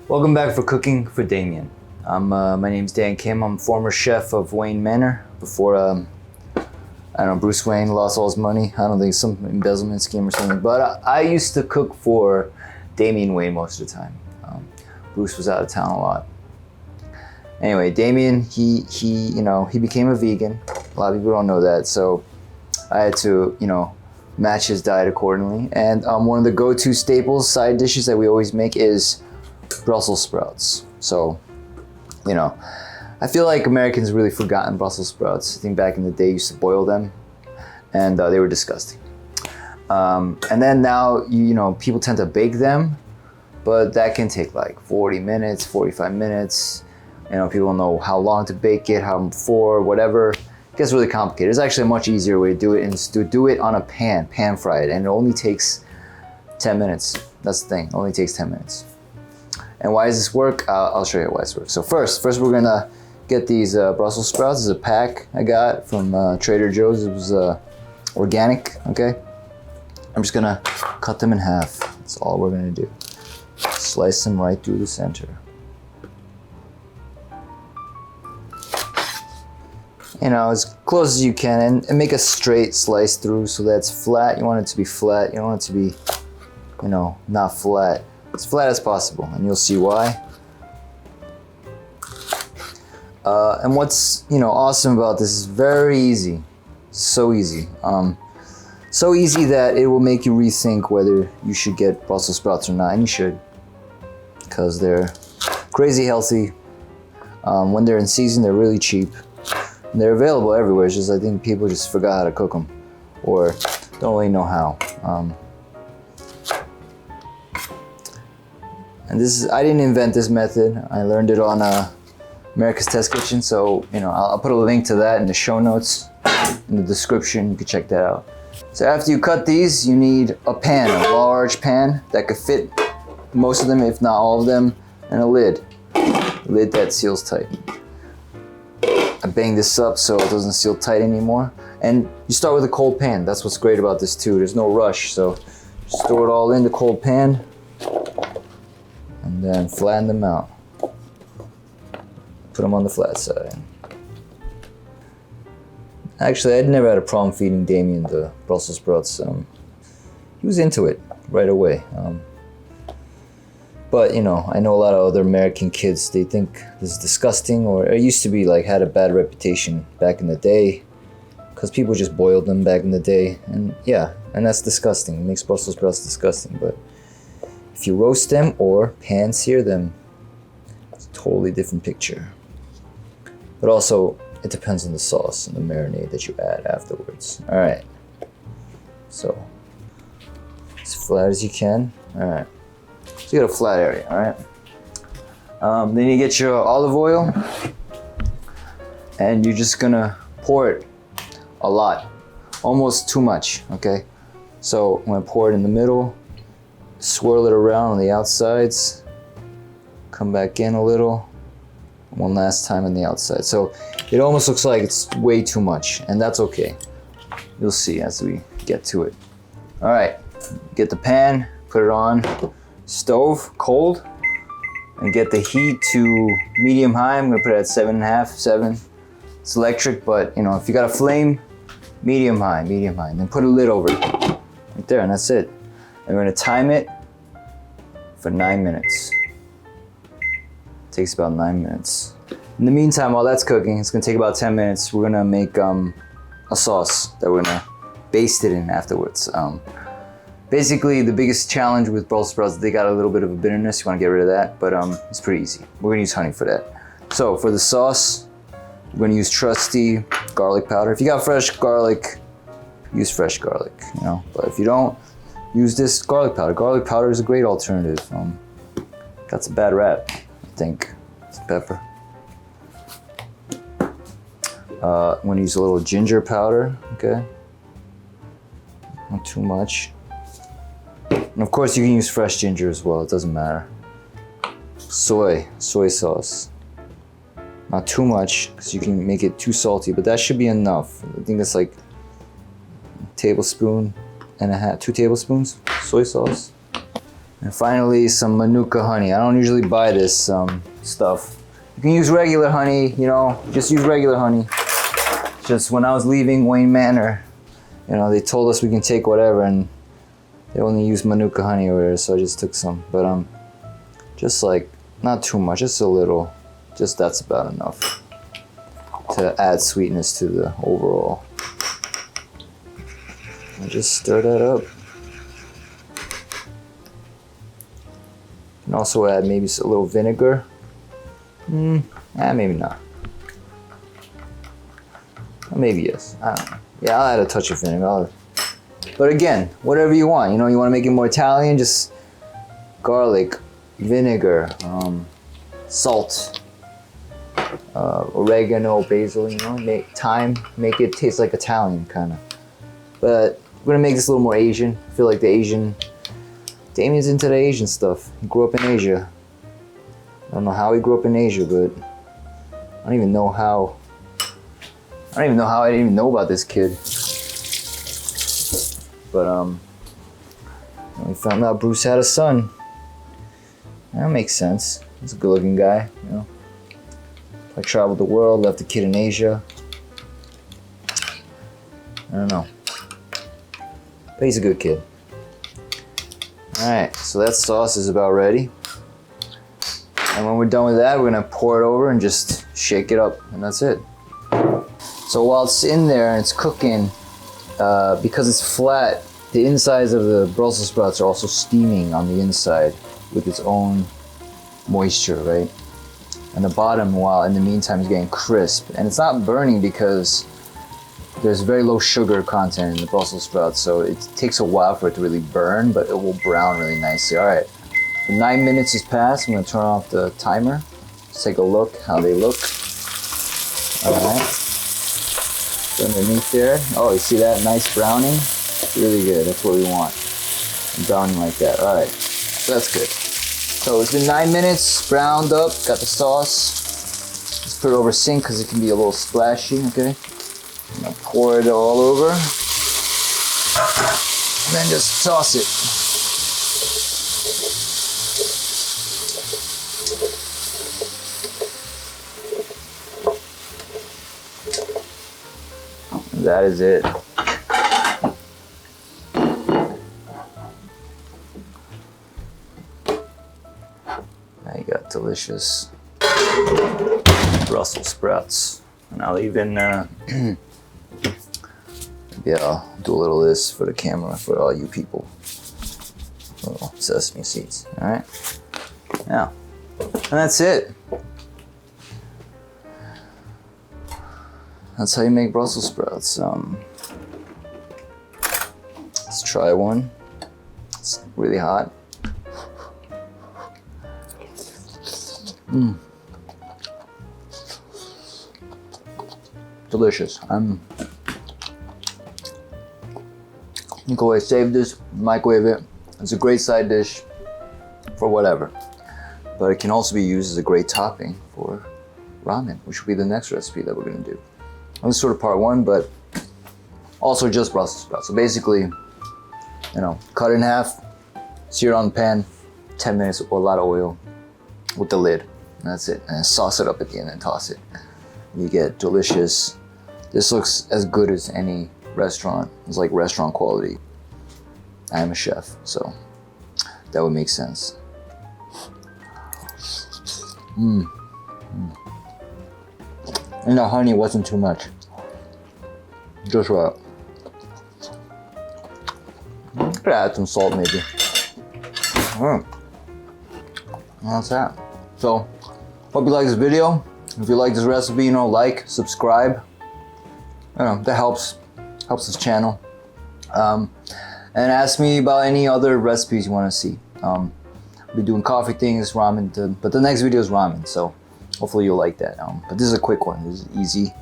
Welcome back for Cooking for Damian. My name's Dan Kim. I'm former chef of Wayne Manor before, I don't know, Bruce Wayne lost all his money. I don't think some embezzlement scheme or something. But I used to cook for Damian Wayne most of the time. Bruce was out of town a lot. Anyway, Damian, he became a vegan. A lot of people don't know that, so I had to, match his diet accordingly. And one of the go-to staples, side dishes that we always make is Brussels sprouts. So, I feel like Americans really forgotten Brussels sprouts. I think back in the day, used to boil them, and they were disgusting. And then now, people tend to bake them, but that can take like 40 minutes, 45 minutes. People don't know how long to bake it, how for, whatever. It gets really complicated. There's actually a much easier way to do it, and to do it on a pan fry it, and it only takes 10 minutes. That's the thing, it only takes 10 minutes. And why does this work? I'll show you why this works. So first we're gonna get these Brussels sprouts. This is a pack I got from Trader Joe's. It was organic, okay? I'm just gonna cut them in half. That's all we're gonna do. Slice them right through the center. As close as you can, and make a straight slice through so that's flat. You want it to be flat. You don't want it to be, not flat. As flat as possible, and you'll see why. And what's awesome about this is very easy, so easy. So easy that it will make you rethink whether you should get Brussels sprouts or not, and you should, because they're crazy healthy. When they're in season, they're really cheap. And they're available everywhere. It's just I think people just forgot how to cook them, or don't really know how. And I didn't invent this method. I learned it on America's Test Kitchen. So I'll put a link to that in the show notes, in the description. You can check that out. So after you cut these, you need a pan, a large pan that could fit most of them, if not all of them, and a lid that seals tight. I bang this up so it doesn't seal tight anymore. And you start with a cold pan. That's what's great about this too. There's no rush. So just throw it all in the cold pan and then flatten them out. Put them on the flat side. Actually, I'd never had a problem feeding Damian the Brussels sprouts. He was into it right away. But I know a lot of other American kids, they think this is disgusting, or it used to be had a bad reputation back in the day because people just boiled them back in the day. And and that's disgusting. It makes Brussels sprouts disgusting. But if you roast them or pan sear them, it's a totally different picture. But also, it depends on the sauce and the marinade that you add afterwards. All right. So, as flat as you can. All right. So you got a flat area, all right? Then you get your olive oil, and you're just gonna pour it a lot, almost too much, okay? So I'm gonna pour it in the middle, swirl it around on the outsides, come back in a little, one last time on the outside. So it almost looks like it's way too much, and that's okay. You'll see as we get to it. All right, get the pan, put it on stove, cold, and get the heat to medium high. I'm gonna put it at 7.5, 7. It's electric, but if you got a flame, medium high, and then put a lid over it, right there, and that's it. And we're gonna time it for 9 minutes. It takes about 9 minutes. In the meantime, while that's cooking, it's gonna take about 10 minutes. We're gonna make a sauce that we're gonna baste it in afterwards. Basically, the biggest challenge with Brussels sprouts is they got a little bit of a bitterness. You want to get rid of that, but it's pretty easy. We're going to use honey for that. So for the sauce, we're going to use trusty garlic powder. If you got fresh garlic, use fresh garlic, But if you don't, use this garlic powder. Garlic powder is a great alternative. Got a bad rap, I think. It's pepper. I'm going to use a little ginger powder, okay? Not too much. And of course, you can use fresh ginger as well. It doesn't matter. Soy sauce. Not too much, because you can make it too salty, but that should be enough. I think that's like a tablespoon and a half, 2 tablespoons soy sauce. And finally, some Manuka honey. I don't usually buy this stuff. You can use regular honey, you know, just use regular honey. Just when I was leaving Wayne Manor, you know, they told us we can take whatever, and they only use Manuka honey over there, so I just took some. But just like, not too much, just a little. Just that's about enough to add sweetness to the overall. And just stir that up. You can also add maybe a little vinegar. Maybe not. Or maybe yes. I don't know. Yeah, I'll add a touch of vinegar. But again, whatever you want. You know, you want to make it more Italian, just garlic, vinegar, salt, oregano, basil. You know, make it taste like Italian kind of. But we're gonna make this a little more Asian. I feel like Damian's into the Asian stuff. He grew up in Asia. I don't know how he grew up in Asia, but I don't even know how I didn't even know about this kid. But we found out Bruce had a son. That makes sense. He's a good-looking guy, you know. Like traveled the world, left a kid in Asia. I don't know. But he's a good kid. Alright, so that sauce is about ready. And when we're done with that, we're gonna pour it over and just shake it up, and that's it. So while it's in there and it's cooking, because it's flat, the insides of the Brussels sprouts are also steaming on the inside with its own moisture, right? And the bottom, while in the meantime, is getting crisp. And it's not burning because there's very low sugar content in the Brussels sprouts, so it takes a while for it to really burn, but it will brown really nicely. All right, so 9 minutes has passed. I'm gonna turn off the timer. Let's take a look how they look. All right, so underneath there, oh, you see that nice browning? Really good, that's what we want. Browning like that, all right, so that's good. So it's been 9 minutes, browned up, got the sauce. Let's put it over sink because it can be a little splashy, okay? I'm gonna pour it all over. And then just toss it. And that is it. Now you got delicious Brussels sprouts. And I'll even yeah, I'll do a little of this for the camera for all you people. Little sesame seeds, all right? Now, and that's it. That's how you make Brussels sprouts. Let's try one. It's really hot. Delicious. You can always save this, microwave it. It's a great side dish for whatever. But it can also be used as a great topping for ramen, which will be the next recipe that we're gonna do. And this is sort of part one, but also just Brussels sprouts. So basically, you know, cut it in half, sear it on the pan, 10 minutes with a lot of oil with the lid. And that's it. And sauce it up at the end and toss it. You get delicious. This looks as good as any restaurant. It's like restaurant quality. I am a chef, so that would make sense. And the honey wasn't too much. Just right. Could add some salt maybe. That's that. So, hope you like this video. If you like this recipe, you know, like, subscribe. You know, that helps this channel. And ask me about any other recipes you want to see. We'll be doing coffee things, ramen, but the next video is ramen, so hopefully you'll like that. But this is a quick one. This is easy.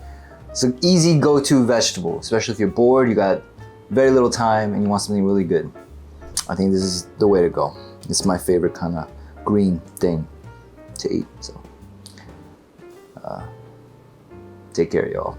It's an easy go-to vegetable, especially if you're bored, you got very little time, and you want something really good. I think this is the way to go. It's my favorite kind of green thing to eat. So, take care, y'all.